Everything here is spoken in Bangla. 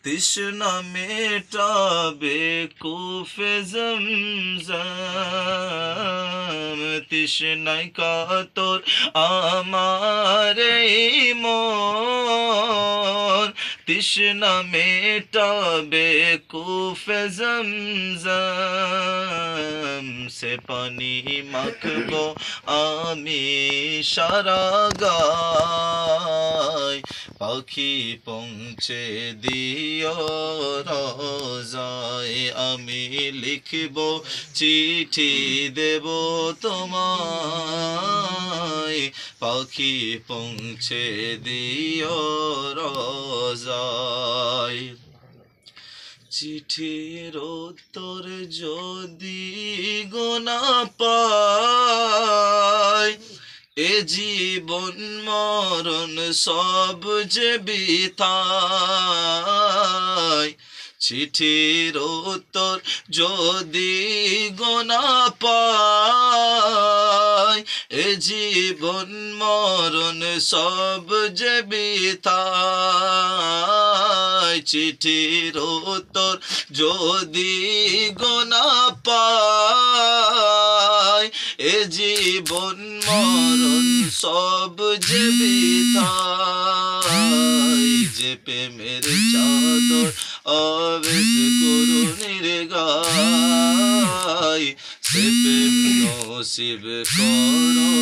তৃষ্ণা মেটাবে কুফে জমজম, তৃষ্ণায় কাতর আমার এই মন, তৃষ্ণা মেটাবে কুফে জমজম, সে পানি মাখবো আমি সারা গায়, পাখি পৌঁছে দিও রোজায়, আমি লিখব চিঠি দেব তোমায়, পাখি পৌঁছে দিও রোজায়। চিঠির উত্তর যদি গোনা পায়, এ জীবন মরণ সব যে বিথায়, চিঠির উত্তর যদি গোনা পায়, এ জীবন মরণ সব যে বিথায়, চিঠির উত্তর যদি গোনা পায়, এ জীবন মরণ সব যে বিথায়, যে প্রেমের চাদর আবেশ করুণীর গায়, সে প্রেম নসিব করো